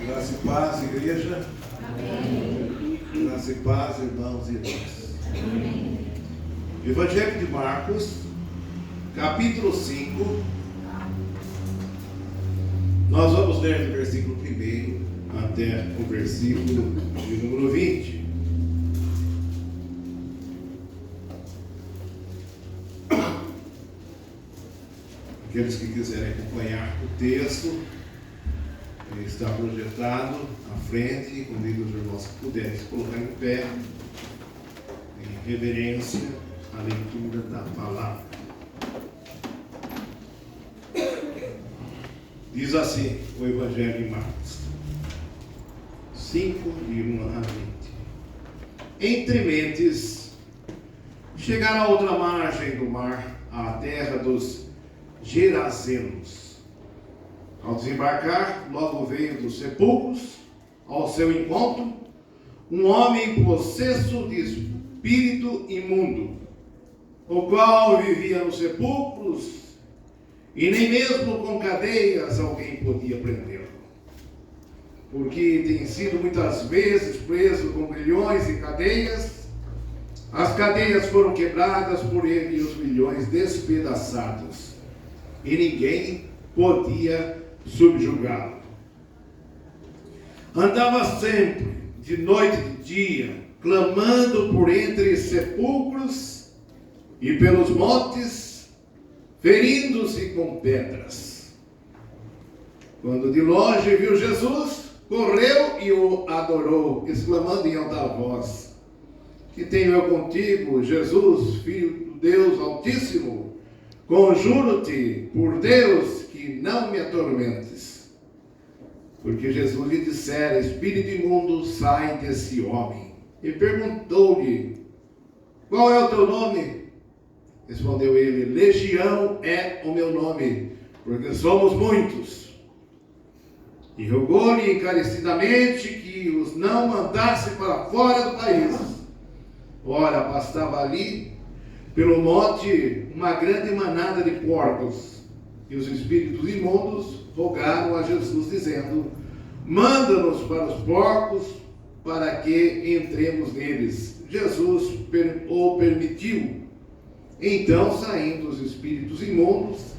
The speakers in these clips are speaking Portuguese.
Graça e paz, igreja. Amém. Graça e paz, irmãos e irmãs. Amém. Evangelho de Marcos, capítulo 5. Nós vamos ler do versículo 1 até o versículo de número 20. Aqueles que quiserem acompanhar o texto, está projetado à frente. Convido os irmãos que puderem se colocar em pé, em reverência à leitura da palavra. Diz assim o Evangelho de Marcos 5, de 1 a 20. Entre mentes, chegaram à outra margem do mar, à terra dos Gerazenos. Ao desembarcar, logo veio dos sepulcros ao seu encontro um homem possesso de espírito imundo, o qual vivia nos sepulcros, e nem mesmo com cadeias alguém podia prendê-lo, porque tem sido muitas vezes preso com grilhões e cadeias. As cadeias foram quebradas por ele e os grilhões despedaçados, e ninguém podia subjugá-lo. Andava sempre, de noite e de dia, clamando por entre sepulcros e pelos montes, ferindo-se com pedras. Quando de longe viu Jesus, correu e o adorou, exclamando em alta voz: que tenho eu contigo, Jesus, Filho do Deus Altíssimo? Conjuro-te por Deus que não me atormentes. Porque Jesus lhe dissera: espírito imundo, sai desse homem. E perguntou-lhe: qual é o teu nome? Respondeu ele: Legião é o meu nome, porque somos muitos. E rogou-lhe encarecidamente que os não mandasse para fora do país. Ora, bastava ali, pelo monte, uma grande manada de porcos. E os espíritos imundos rogaram a Jesus, dizendo: manda-nos para os porcos, para que entremos neles. Jesus o permitiu. Então, saindo os espíritos imundos,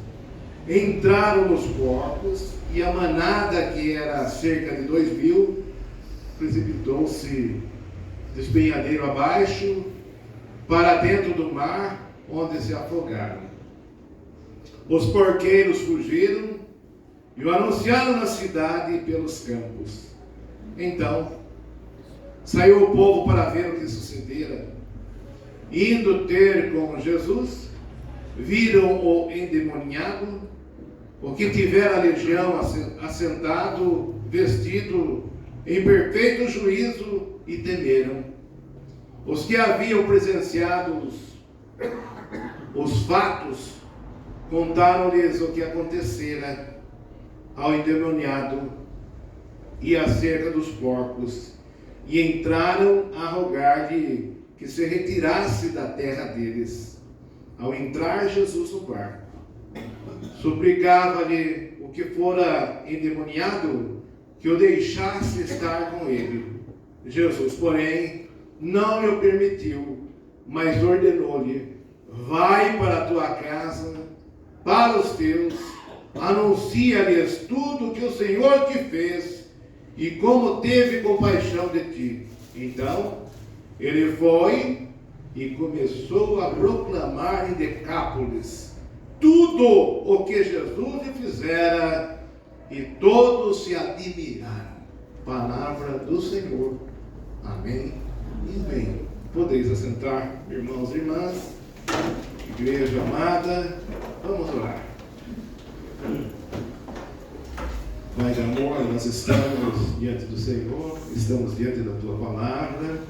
entraram nos porcos, e a manada, que era cerca de 2.000, precipitou-se despenhadeiro abaixo, para dentro do mar, onde se afogaram. Os porqueiros fugiram e o anunciaram na cidade e pelos campos. Então, saiu o povo para ver o que sucedera. Indo ter com Jesus, viram o endemoniado, o que tivera a legião, assentado, vestido em perfeito juízo, e temeram. Os que haviam presenciado os fatos contaram-lhes o que acontecera ao endemoniado e acerca dos porcos, e entraram a rogar-lhe que se retirasse da terra deles. Ao entrar Jesus no barco, suplicava-lhe o que fora endemoniado que o deixasse estar com ele. Jesus, porém, não lhe o permitiu, mas ordenou-lhe: vai para a tua casa, para os teus, anuncia-lhes tudo o que o Senhor te fez e como teve compaixão de ti. Então, ele foi e começou a proclamar em Decápolis tudo o que Jesus lhe fizera, e todos se admiraram. Palavra do Senhor. Amém e amém. Podeis assentar, irmãos e irmãs, igreja amada. Vamos orar. Pai de amor, nós estamos diante do Senhor, estamos diante da Tua palavra,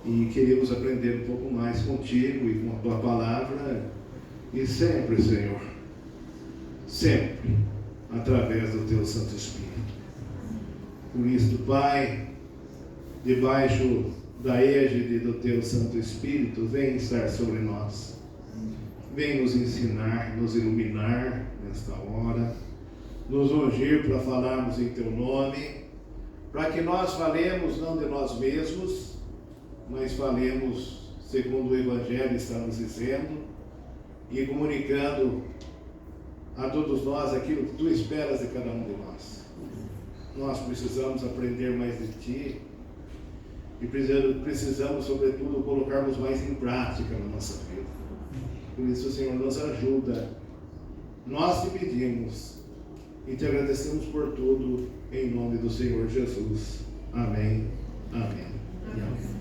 e queremos aprender um pouco mais contigo e com a Tua palavra, e sempre, Senhor, sempre, através do Teu Santo Espírito. Por isso, Pai, debaixo da égide do Teu Santo Espírito, vem estar sobre nós. Vem nos ensinar, nos iluminar nesta hora, nos ungir para falarmos em Teu nome, para que nós falemos não de nós mesmos, mas falemos segundo o Evangelho está nos dizendo e comunicando a todos nós aquilo que Tu esperas de cada um de nós. Nós precisamos aprender mais de Ti e precisamos, sobretudo, colocarmos mais em prática na nossa vida. Por isso, Senhor, nos ajuda. Nós Te pedimos e Te agradecemos por tudo, em nome do Senhor Jesus. Amém. Amém. Amém.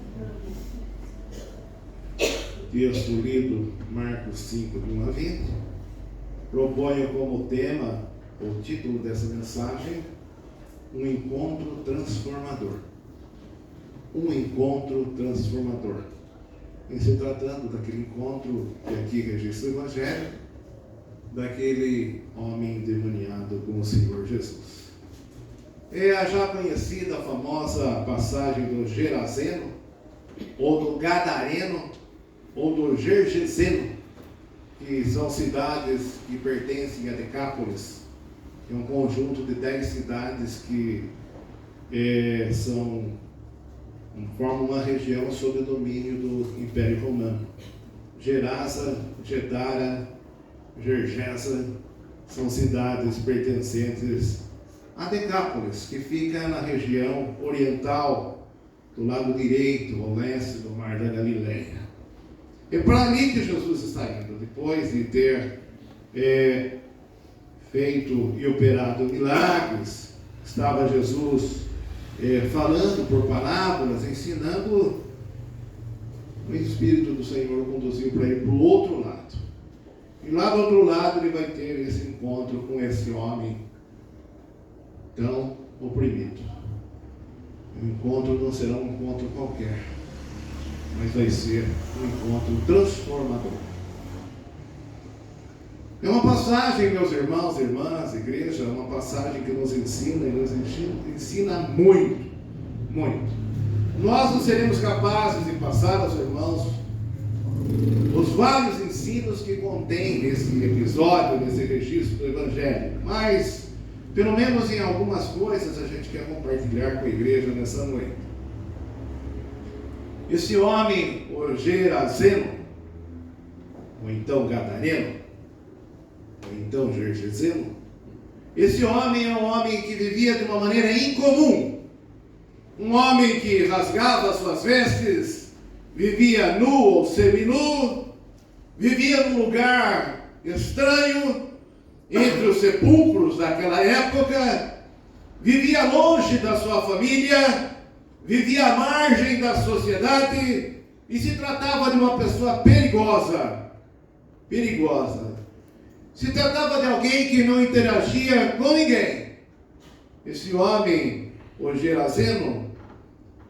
Texto lido, Marcos 5, de 1 a 20. Proponho como tema, o título dessa mensagem, um encontro transformador. Um encontro transformador. Em se tratando daquele encontro que aqui registra o Evangelho, daquele homem endemoniado com o Senhor Jesus. É a já conhecida, famosa passagem do Gerazeno, ou do Gadareno, ou do Gergeseno, que são cidades que pertencem a Decápolis, que é um conjunto de 10 cidades que formam uma região sob o domínio do Império Romano. Gerasa, Gedara, Gergesa são cidades pertencentes a Decápolis, que fica na região oriental, do lado direito, ao leste do Mar da Galileia. É para ali que Jesus está indo, depois de ter feito e operado milagres. Estava Jesus falando por parábolas, ensinando. O Espírito do Senhor o conduziu para ir para o outro lado. E lá do outro lado ele vai ter esse encontro com esse homem tão oprimido. O encontro não será um encontro qualquer, mas vai ser um encontro transformador. É uma passagem, meus irmãos e irmãs, igreja, é uma passagem que nos ensina e nos ensina muito, muito. Nós não seremos capazes de passar aos irmãos os vários ensinos que contém nesse episódio, nesse registro do Evangelho, mas pelo menos em algumas coisas a gente quer compartilhar com a igreja nessa noite. Esse homem, o Gerazeno, ou então Gadareno, ou então Gergeseno, esse homem é um homem que vivia de uma maneira incomum, um homem que rasgava suas vestes, vivia nu ou seminu, vivia num lugar estranho, entre os sepulcros daquela época, vivia longe da sua família, vivia à margem da sociedade e se tratava de uma pessoa perigosa. Perigosa. Se tratava de alguém que não interagia com ninguém. Esse homem, o Gerazeno,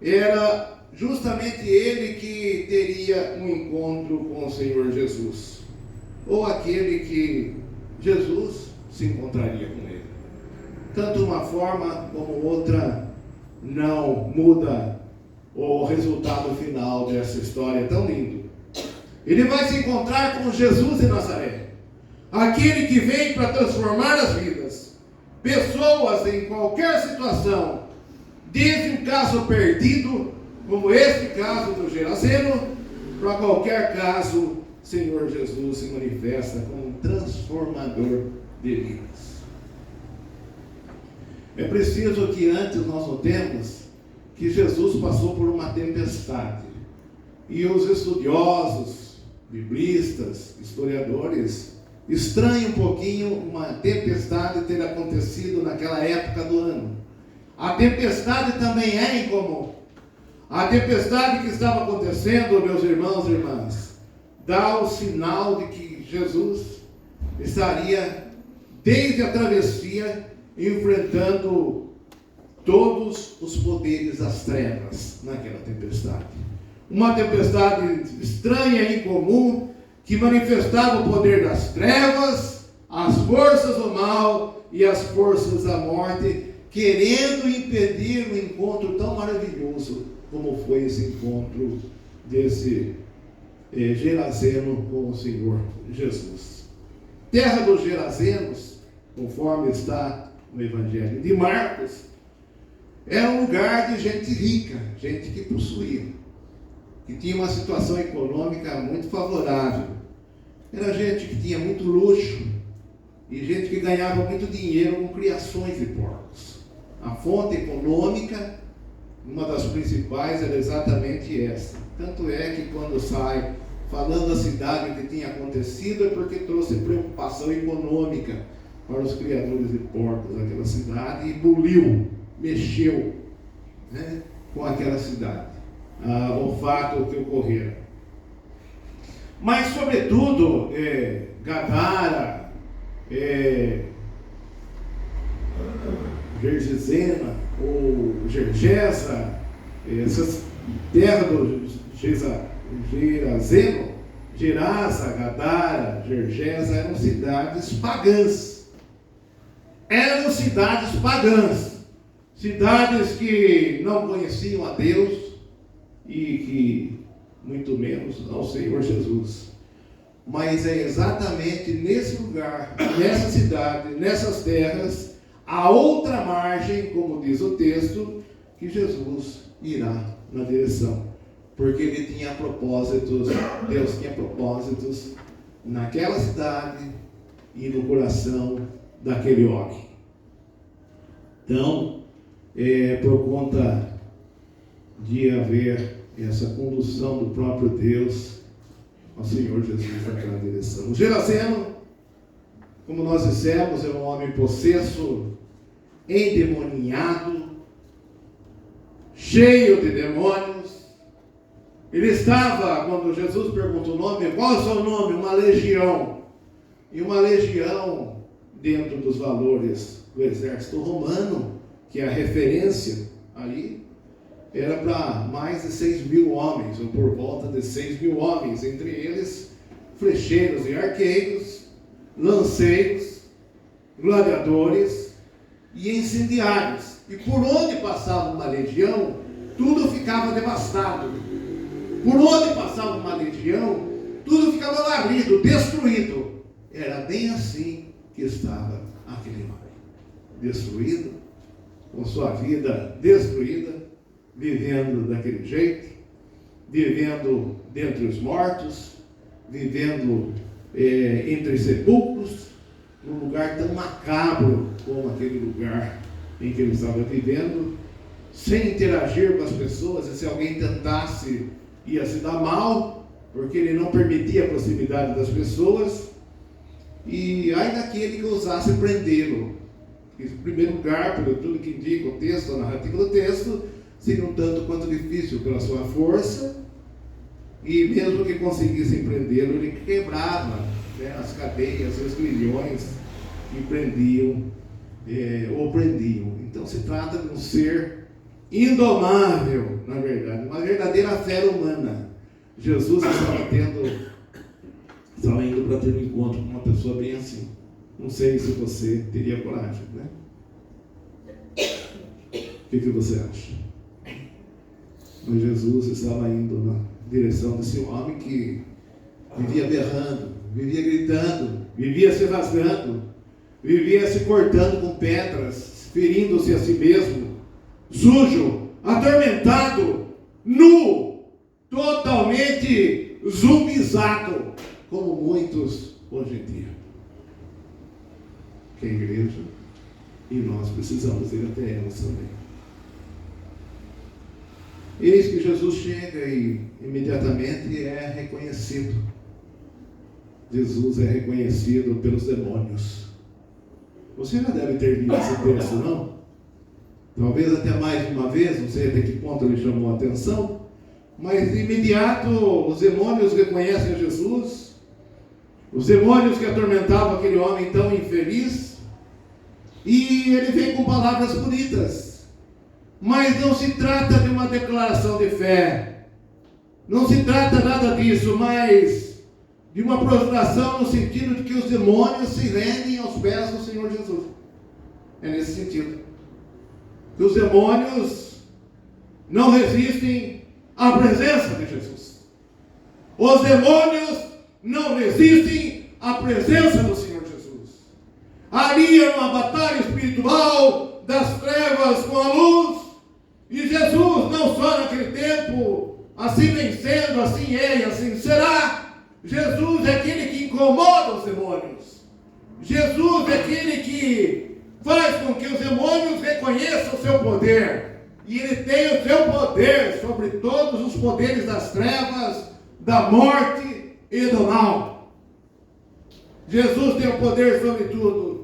era justamente ele que teria um encontro com o Senhor Jesus. Ou aquele que Jesus se encontraria com ele. Tanto uma forma como outra não muda o resultado final dessa história tão linda. Ele vai se encontrar com Jesus de Nazaré, aquele que vem para transformar as vidas, pessoas em qualquer situação, desde um caso perdido, como este caso do Gerazeno, para qualquer caso, Senhor Jesus se manifesta como um transformador de vidas. É preciso que antes nós notemos que Jesus passou por uma tempestade. E os estudiosos, biblistas, historiadores, estranham um pouquinho uma tempestade ter acontecido naquela época do ano. A tempestade também é incomum. A tempestade que estava acontecendo, meus irmãos e irmãs, dá o sinal de que Jesus estaria, desde a travessia, enfrentando todos os poderes das trevas naquela tempestade. Uma tempestade estranha e incomum, que manifestava o poder das trevas, as forças do mal e as forças da morte, querendo impedir um encontro tão maravilhoso como foi esse encontro desse Gerazeno com o Senhor Jesus. Terra dos Gerazenos conforme está no Evangelho de Marcos, era um lugar de gente rica, gente que possuía, que tinha uma situação econômica muito favorável. Era gente que tinha muito luxo e gente que ganhava muito dinheiro com criações de porcos. A fonte econômica, uma das principais, era exatamente essa. Tanto é que quando sai falando da cidade que tinha acontecido, é porque trouxe preocupação econômica para os criadores de porcos daquela cidade e buliu, mexeu, né, com aquela cidade, o fato que ocorrera. Mas, sobretudo, Gadara, Gergesena, ou Gergesa, essas terras do Gerasa, Gadara, Gergesa, eram cidades pagãs. Eram cidades pagãs. Cidades que não conheciam a Deus e que, muito menos, ao Senhor Jesus. Mas é exatamente nesse lugar, nessa cidade, nessas terras, a outra margem, como diz o texto, que Jesus irá na direção. Porque ele tinha propósitos, Deus tinha propósitos naquela cidade e no coração daquele homem. Então, por conta de haver essa condução do próprio Deus, ao Senhor Jesus naquela direção. O Geraseno, como nós dissemos, é um homem possesso, endemoniado, cheio de demônios. Ele estava, quando Jesus perguntou o nome, qual é o seu nome? Uma legião. E uma legião, dentro dos valores do exército romano, que é a referência ali, era para mais de 6.000 homens, ou por volta de 6.000 homens, entre eles flecheiros e arqueiros, lanceiros, gladiadores e incendiários. E por onde passava uma legião, tudo ficava devastado. Por onde passava uma legião, tudo ficava varrido, destruído. Era bem assim que estava aquele homem. Destruído, com sua vida destruída, vivendo daquele jeito, vivendo dentre os mortos, vivendo entre sepulcros, num lugar tão macabro como aquele lugar em que ele estava vivendo, sem interagir com as pessoas, e se alguém tentasse, ia se dar mal, porque ele não permitia a proximidade das pessoas, e ai daquele que ousasse prendê-lo. Em primeiro lugar, por tudo que indica o texto, a narrativa do texto, seria um tanto quanto difícil pela sua força, e mesmo que conseguissem prendê-lo, ele quebrava, né, as cadeias, os grilhões que prendiam, ou prendiam. Então se trata de um ser indomável, na verdade, uma verdadeira fera humana. Jesus estava indo para ter um encontro com uma pessoa bem assim. Não sei se você teria coragem, né? O que você acha? Mas Jesus estava indo na direção desse homem que vivia berrando, vivia gritando, vivia se rasgando, vivia se cortando com pedras, ferindo-se a si mesmo, sujo, atormentado, nu, totalmente zumbizado, como muitos hoje em dia. Que a igreja e nós precisamos ir até elas também. Eis que Jesus chega e imediatamente é reconhecido. Jesus é reconhecido pelos demônios. Você já deve ter lido esse texto, não? Talvez até mais de uma vez, não sei até que ponto ele chamou a atenção, mas de imediato os demônios reconhecem Jesus. Os demônios que atormentavam aquele homem tão infeliz, e ele vem com palavras bonitas, mas não se trata de uma declaração de fé, não se trata nada disso, mas de uma prostração no sentido de que os demônios se rendem aos pés do Senhor Jesus. É nesse sentido que os demônios não resistem à presença de Jesus. Os demônios não resistem à presença do Senhor Jesus. Ali era uma batalha espiritual das trevas com a luz. E Jesus, não só naquele tempo, assim vem sendo, assim é e assim será. Jesus é aquele que incomoda os demônios. Jesus é aquele que faz com que os demônios reconheçam o seu poder. E ele tem o seu poder sobre todos os poderes das trevas, da morte e do mal. Jesus tem o poder sobre tudo.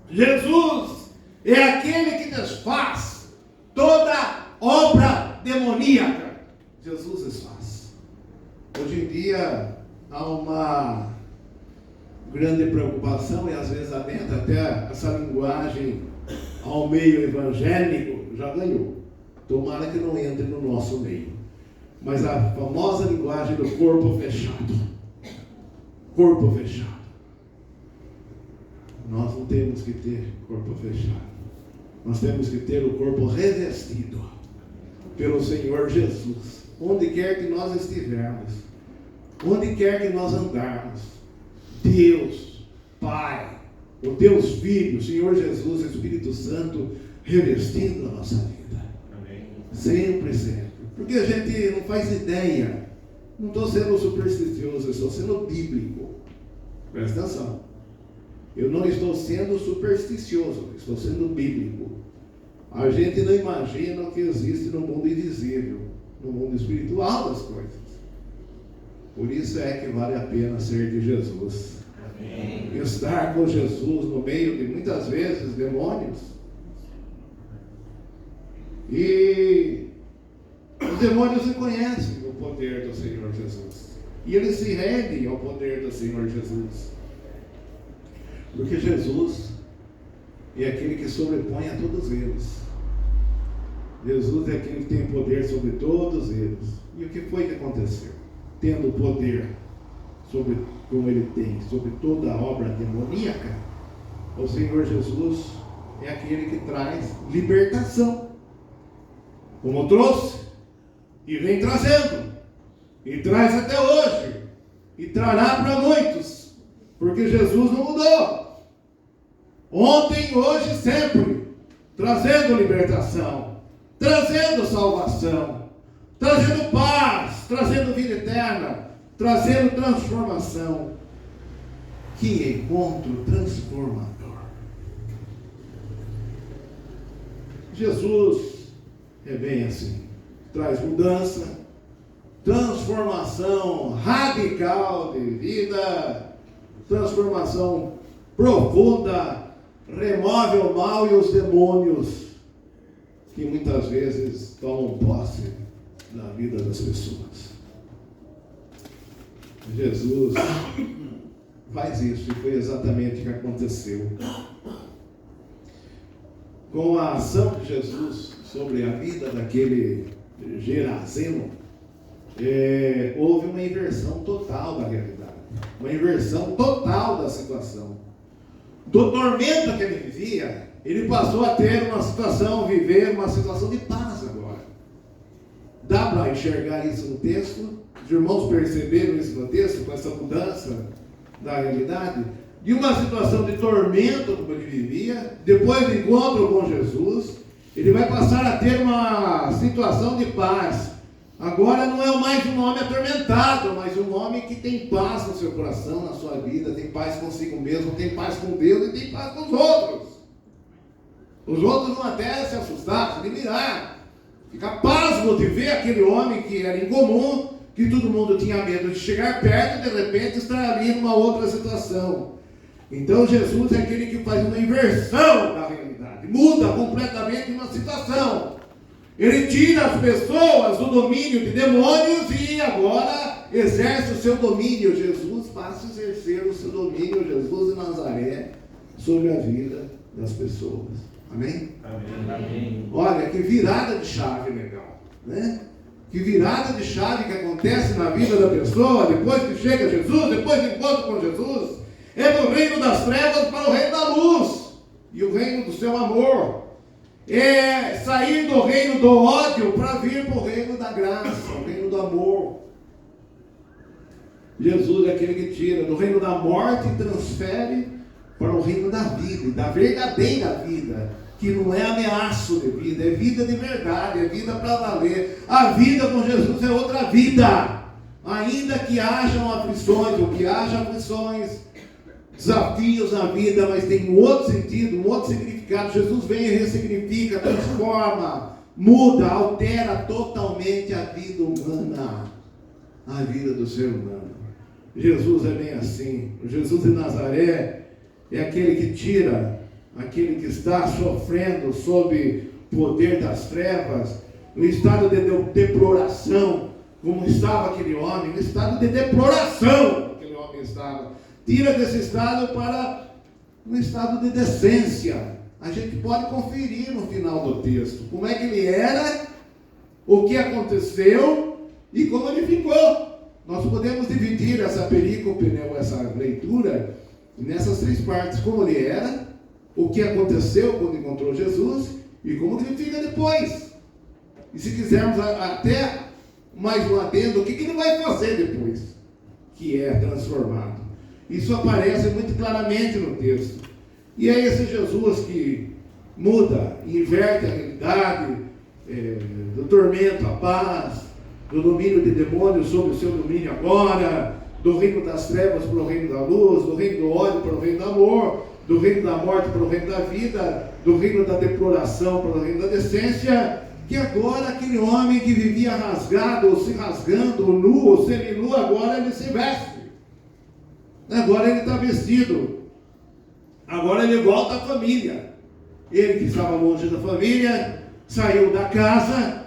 Jesus é aquele que desfaz toda obra demoníaca. Jesus desfaz. Hoje em dia há uma grande preocupação e às vezes até essa linguagem ao meio evangélico já ganhou. Tomara que não entre no nosso meio. Mas a famosa linguagem do corpo fechado. Corpo fechado. Nós não temos que ter corpo fechado. Nós temos que ter o corpo revestido pelo Senhor Jesus. Onde quer que nós estivermos, onde quer que nós andarmos, Deus, Pai, o Deus Filho, o Senhor Jesus, o Espírito Santo, revestindo a nossa vida. Amém. Sempre, sempre. Porque a gente não faz ideia. Não estou sendo supersticioso, eu estou sendo bíblico. Presta atenção. Eu não estou sendo supersticioso, estou sendo bíblico. A gente não imagina o que existe no mundo invisível, no mundo espiritual das coisas. Por isso é que vale a pena ser de Jesus. Amém. Estar com Jesus no meio de muitas vezes demônios. E os demônios reconhecem o poder do Senhor Jesus. E eles se rendem ao poder do Senhor Jesus. Porque Jesus é aquele que sobrepõe a todos eles. Jesus é aquele que tem poder sobre todos eles. E o que foi que aconteceu? Tendo poder sobre, como ele tem, sobre toda a obra demoníaca, o Senhor Jesus é aquele que traz libertação. Como trouxe, e vem trazendo, e traz até hoje, e trará para muitos, porque Jesus não mudou. Ontem, hoje e sempre, trazendo libertação, trazendo salvação, trazendo paz, trazendo vida eterna, trazendo transformação. Que encontro transformador. Jesus é bem assim, traz mudança, transformação radical de vida, transformação profunda, remove o mal e os demônios que muitas vezes tomam posse da vida das pessoas. Jesus faz isso, e foi exatamente o que aconteceu. Com a ação de Jesus sobre a vida daquele Gerazeno, houve uma inversão total da realidade, uma inversão total da situação. Do tormento que ele vivia, ele passou a ter uma situação, viver uma situação de paz agora. Dá para enxergar isso no texto? Os irmãos perceberam isso no texto, com essa mudança da realidade? De uma situação de tormento como ele vivia, depois do encontro com Jesus, ele vai passar a ter uma situação de paz. Agora não é mais um homem atormentado, mas um homem que tem paz no seu coração, na sua vida, tem paz consigo mesmo, tem paz com Deus e tem paz com os outros. Os outros vão até se assustar, se admirar, ficar pasmo de ver aquele homem que era incomum, que todo mundo tinha medo de chegar perto e de repente estar ali numa outra situação. Então Jesus é aquele que faz uma inversão da realidade, muda completamente uma situação. Ele tira as pessoas do domínio de demônios e agora exerce o seu domínio. Jesus passa a exercer o seu domínio, Jesus de Nazaré, sobre a vida das pessoas. Amém? Amém. Olha, que virada de chave legal, né? Que virada de chave que acontece na vida da pessoa, depois que chega Jesus, depois do encontro com Jesus, é do reino das trevas para o reino da luz, e o reino do seu amor. É sair do reino do ódio para vir para o reino da graça, o reino do amor. Jesus é aquele que tira do reino da morte e transfere para o reino da vida, da verdadeira vida, que não é ameaço de vida, é vida de verdade, é vida para valer. A vida com Jesus é outra vida, ainda que hajam aflições, ou que haja aflições, desafios na vida, mas tem um outro sentido, um outro significado. Jesus vem e ressignifica, transforma, muda, altera totalmente a vida humana, a vida do ser humano. Jesus é bem assim. O Jesus de Nazaré é aquele que tira aquele que está sofrendo sob o poder das trevas, no estado de deploração, como estava aquele homem, no estado de deploração aquele homem estava. Tira desse estado para um estado de decência. A gente pode conferir no final do texto como é que ele era, o que aconteceu e como ele ficou. Nós podemos dividir essa perícope, essa leitura, nessas três partes: como ele era, o que aconteceu quando encontrou Jesus e como ele fica depois. E se quisermos até mais um adendo, o que ele vai fazer depois, que é transformado. Isso aparece muito claramente no texto. E é esse Jesus que muda, inverte a realidade, do tormento à paz, do domínio de demônios sobre o seu domínio agora, do reino das trevas para o reino da luz, do reino do ódio para o reino do amor, do reino da morte para o reino da vida, do reino da deploração para o reino da decência, que agora aquele homem que vivia rasgado, ou se rasgando, ou nu, ou seminu, agora ele se veste. Agora ele está vestido. Agora ele volta à família. Ele que estava longe da família, saiu da casa,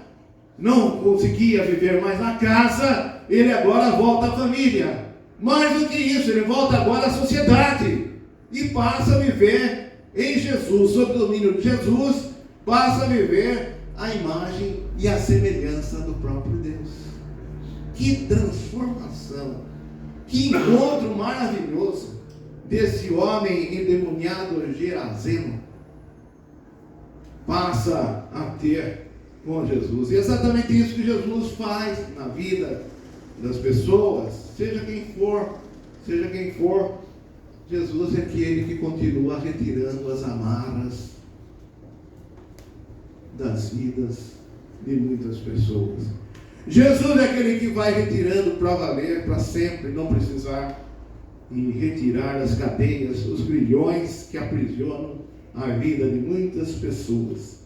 não conseguia viver mais na casa, ele agora volta à família. Mais do que isso, ele volta agora à sociedade e passa a viver em Jesus, sob o domínio de Jesus, passa a viver a imagem e a semelhança do próprio Deus. Que transformação, que encontro maravilhoso desse homem endemoniado Geraseno passa a ter com Jesus. E é exatamente isso que Jesus faz na vida das pessoas, seja quem for, Jesus é aquele que continua retirando as amarras das vidas de muitas pessoas. Jesus é aquele que vai retirando para valer, para sempre não precisar e retirar as cadeias, os grilhões que aprisionam a vida de muitas pessoas.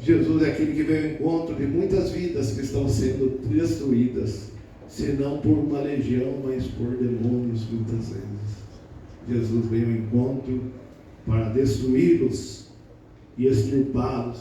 Jesus é aquele que vem ao encontro de muitas vidas que estão sendo destruídas, se não por uma legião, mas por demônios muitas vezes. Jesus veio ao encontro para destruí-los e extirpá-los.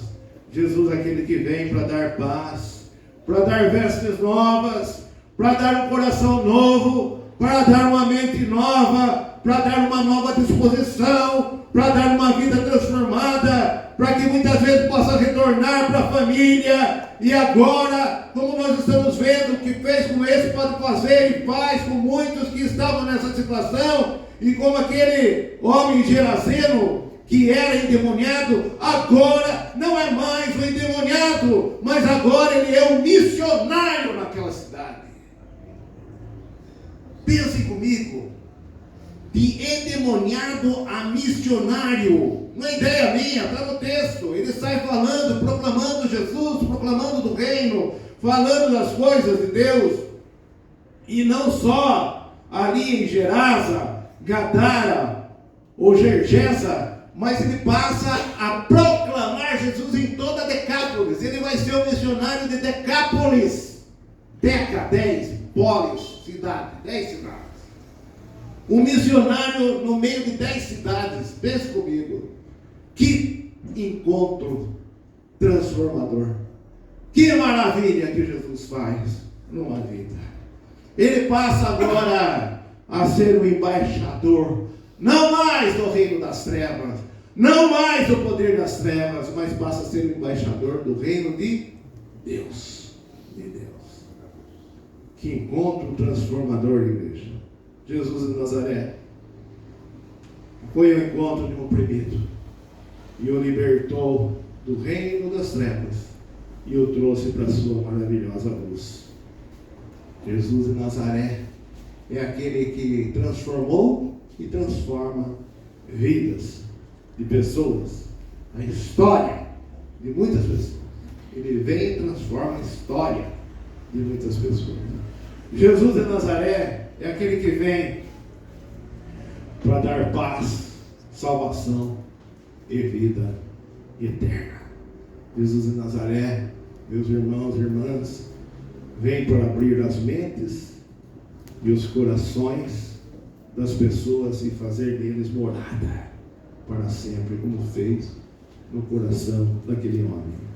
Jesus é aquele que vem para dar paz, para dar vestes novas, para dar um coração novo, para dar uma mente nova, para dar uma nova disposição, para dar uma vida transformada, para que muitas vezes possa retornar para a família. E agora, como nós estamos vendo, o que fez com esse pode fazer e faz com muitos que estavam nessa situação, e como aquele homem Geraseno, que era endemoniado, agora não é mais o endemoniado, mas agora ele é um missionário naquela cidade. Pense comigo, de endemoniado a missionário, não é ideia minha, está no texto. Ele sai falando, proclamando Jesus, proclamando do reino, falando das coisas de Deus, e não só ali em Gerasa, Gadara ou Gergesa, mas ele passa a proclamar Jesus em toda Decápolis. Ele vai ser o missionário de Decápolis. 10 polis, cidade, 10 cidades. Um missionário no meio de 10 cidades. Pense comigo. Que encontro transformador. Que maravilha que Jesus faz numa vida. Ele passa agora a ser o embaixador, não mais do reino das trevas, não mais do poder das trevas, mas passa a ser o embaixador do reino de Deus. De Deus. Que encontro transformador, igreja. Jesus de Nazaré foi ao encontro de um oprimido e o libertou do reino das trevas e o trouxe para a sua maravilhosa luz. Jesus de Nazaré é aquele que transformou e transforma vidas de pessoas, a história de muitas pessoas. Ele vem e transforma a história de muitas pessoas. Jesus de Nazaré é aquele que vem para dar paz, salvação e vida eterna. Jesus de Nazaré, meus irmãos e irmãs, vem para abrir as mentes e os corações das pessoas e fazer deles morada para sempre, como fez no coração daquele homem.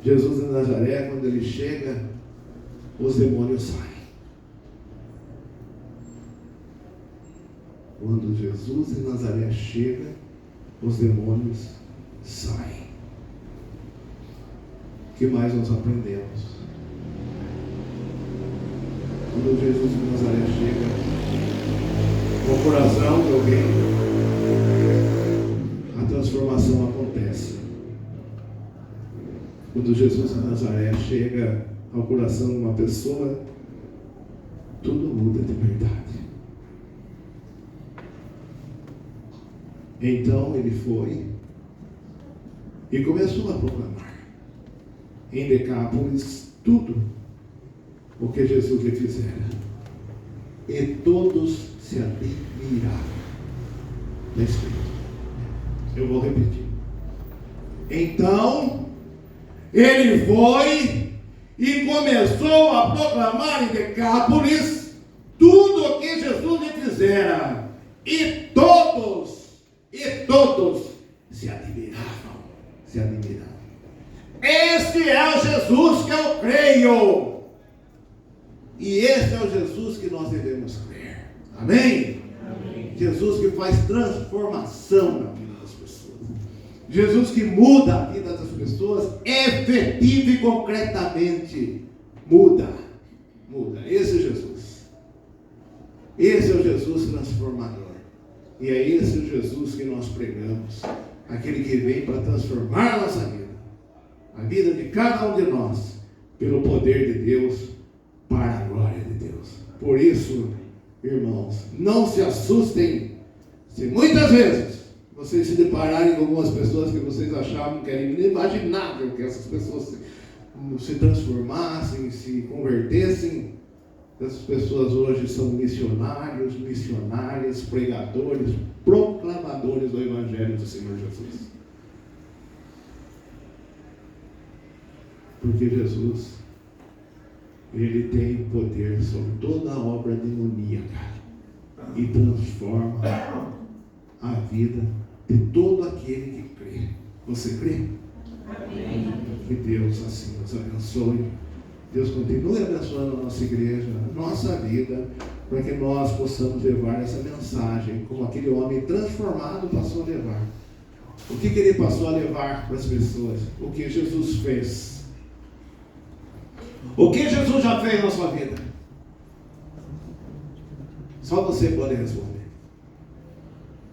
Jesus de Nazaré, quando ele chega, os demônios saem. Quando Jesus de Nazaré chega, os demônios saem. O que mais nós aprendemos? Quando Jesus de Nazaré chega no coração de alguém, a transformação acontece. Quando Jesus de Nazaré chega ao coração de uma pessoa, tudo muda de verdade. Então ele foi e começou a proclamar em Decápolis tudo o que Jesus lhe fizera. E todos se admiravam. Está escrito. Eu vou repetir. Então ele foi e começou a proclamar em Decápolis tudo o que Jesus lhe fizera. E todos se admiravam. Se admiravam. Esse é o Jesus que eu creio. E esse é o Jesus que nós devemos crer. Amém? Amém. Jesus que faz transformação na vida das pessoas. Jesus que muda a vida das pessoas efetiva e concretamente. Muda. Esse é Jesus. Esse é o Jesus transformador. E é esse o Jesus que nós pregamos. Aquele que vem para transformar a nossa vida. A vida de cada um de nós. Pelo poder de Deus. Para a glória de Deus. Por isso, irmãos, não se assustem se muitas vezes vocês se depararem com algumas pessoas que vocês achavam que era inimaginável que essas pessoas se transformassem, se convertessem. Essas pessoas hoje são missionários, missionárias, pregadores, proclamadores do Evangelho do Senhor Jesus. Porque Jesus, Ele tem poder sobre toda a obra demoníaca e transforma a vida de todo aquele que crê. Você crê? Amém. Que Deus assim nos abençoe. Deus continue abençoando a nossa igreja, a nossa vida, para que nós possamos levar essa mensagem como aquele homem transformado passou a levar. O que ele passou a levar para as pessoas? O que Jesus fez. O que Jesus já fez na sua vida? Só você pode responder.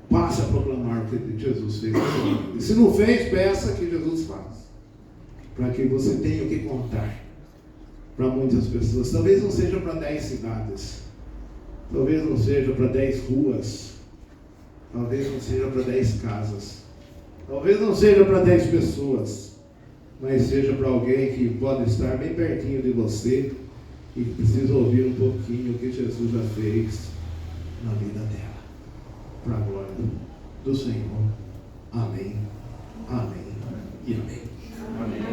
Passe a proclamar o que Jesus fez na sua vida. E se não fez, peça que Jesus faça. Para que você tenha o que contar para muitas pessoas. Talvez não seja para 10 cidades. Talvez não seja para 10 ruas. Talvez não seja para 10 casas. Talvez não seja para 10 pessoas. Mas seja para alguém que pode estar bem pertinho de você e que precisa ouvir um pouquinho o que Jesus já fez na vida dela. Para a glória do Senhor. Amém. Amém. E amém. Amém.